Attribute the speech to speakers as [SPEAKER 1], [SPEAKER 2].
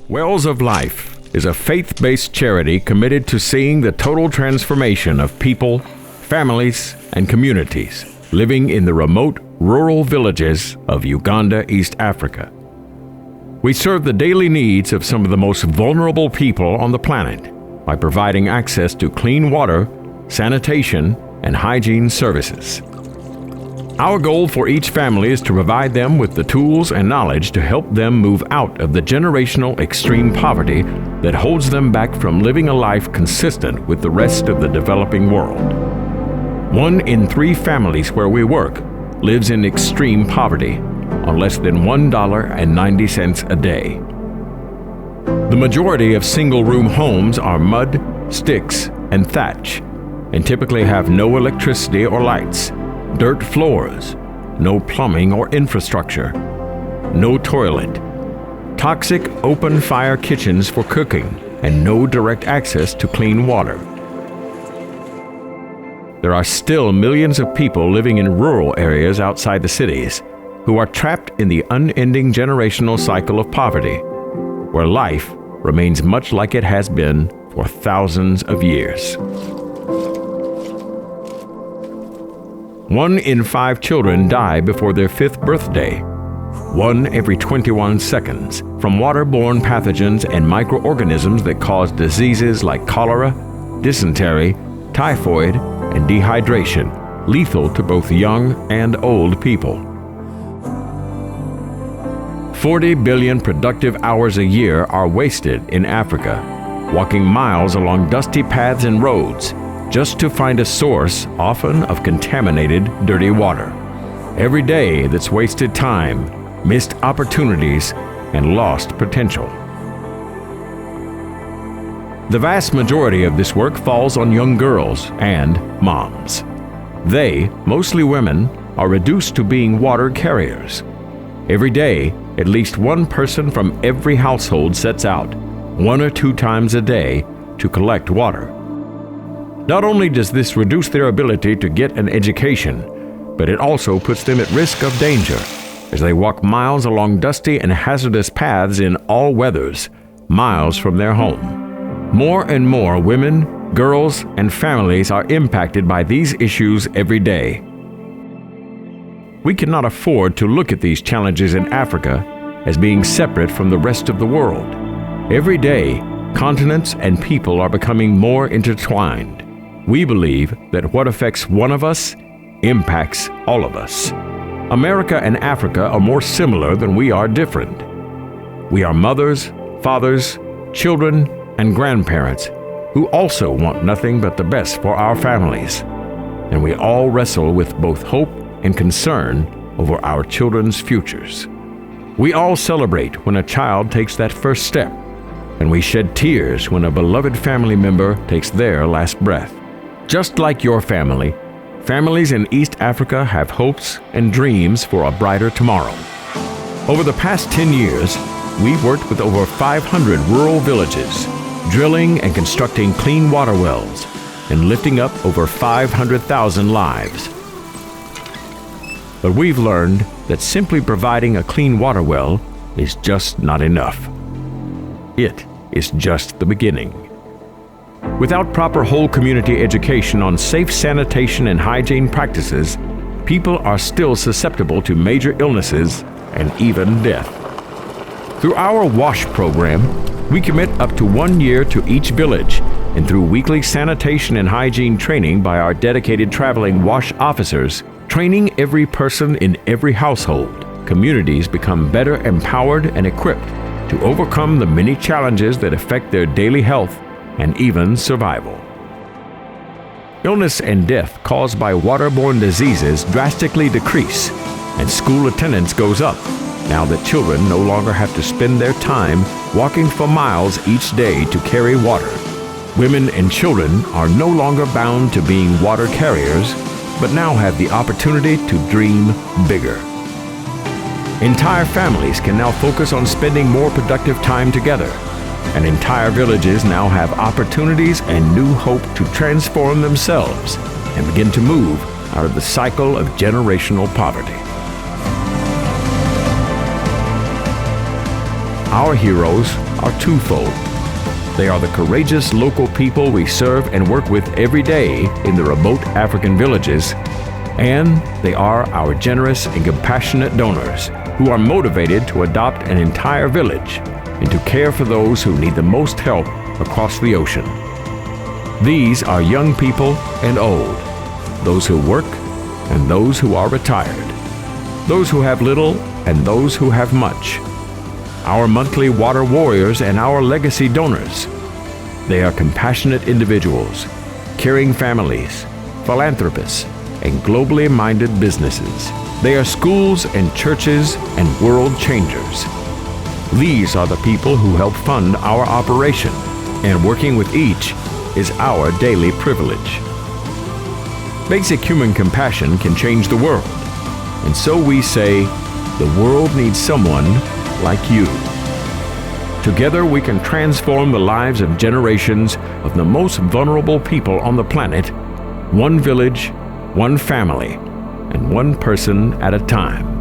[SPEAKER 1] Wells of Life is a faith-based charity committed to seeing the total transformation of people, families, and communities living in the remote rural villages of Uganda, East Africa. We serve the daily needs of some of the most vulnerable people on the planet by providing access to clean water, sanitation, and hygiene services. Our goal for each family is to provide them with the tools and knowledge to help them move out of the generational extreme poverty that holds them back from living a life consistent with the rest of the developing world. 1 in 3 families where we work lives in extreme poverty on less than $1.90 a day. The majority of single-room homes are mud, sticks, and thatch, and typically have no electricity or lights, dirt floors, no plumbing or infrastructure, no toilet, toxic open-fire kitchens for cooking, and no direct access to clean water. There are still millions of people living in rural areas outside the cities who are trapped in the unending generational cycle of poverty, where life remains much like it has been for thousands of years. 1 in 5 children die before their 5th birthday, 1 every 21 seconds, from waterborne pathogens and microorganisms that cause diseases like cholera, dysentery, typhoid, and dehydration, lethal to both young and old people. 40 billion productive hours a year are wasted in Africa, walking miles along dusty paths and roads just to find a source, often of contaminated, dirty water. Every day that's wasted time, missed opportunities, and lost potential. The vast majority of this work falls on young girls and moms. They, mostly women, are reduced to being water carriers. Every day, at least one person from every household sets out, 1 or 2 times a day, to collect water. Not only does this reduce their ability to get an education, but it also puts them at risk of danger as they walk miles along dusty and hazardous paths in all weathers, miles from their home. More and more women, girls, and families are impacted by these issues every day. We cannot afford to look at these challenges in Africa as being separate from the rest of the world. Every day, continents and people are becoming more intertwined. We believe that what affects one of us impacts all of us. America and Africa are more similar than we are different. We are mothers, fathers, children, and grandparents who also want nothing but the best for our families. And we all wrestle with both hope and concern over our children's futures. We all celebrate when a child takes that first step, and we shed tears when a beloved family member takes their last breath. Just like your family, families in East Africa have hopes and dreams for a brighter tomorrow. Over the past 10 years, we've worked with over 500 rural villages, drilling and constructing clean water wells, and lifting up over 500,000 lives. But we've learned that simply providing a clean water well is just not enough. It is just the beginning. Without proper whole community education on safe sanitation and hygiene practices, people are still susceptible to major illnesses and even death. Through our WASH program, we commit up to 1 year to each village, and through weekly sanitation and hygiene training by our dedicated traveling WASH officers, training every person in every household, communities become better empowered and equipped to overcome the many challenges that affect their daily health and even survival. Illness and death caused by waterborne diseases drastically decrease, and school attendance goes up now that children no longer have to spend their time walking for miles each day to carry water. Women and children are no longer bound to being water carriers, but now have the opportunity to dream bigger. Entire families can now focus on spending more productive time together, and entire villages now have opportunities and new hope to transform themselves and begin to move out of the cycle of generational poverty. Our heroes are twofold. They are the courageous local people we serve and work with every day in the remote African villages, and they are our generous and compassionate donors who are motivated to adopt an entire village and to care for those who need the most help across the ocean. These are young people and old, those who work and those who are retired, those who have little and those who have much. Our monthly water warriors and our legacy donors. They are compassionate individuals, caring families, philanthropists, and globally minded businesses. They are schools and churches and world changers. These are the people who help fund our operation, and working with each is our daily privilege. Basic human compassion can change the world, and so we say, the world needs someone like you. Together we can transform the lives of generations of the most vulnerable people on the planet, one village, one family, and one person at a time.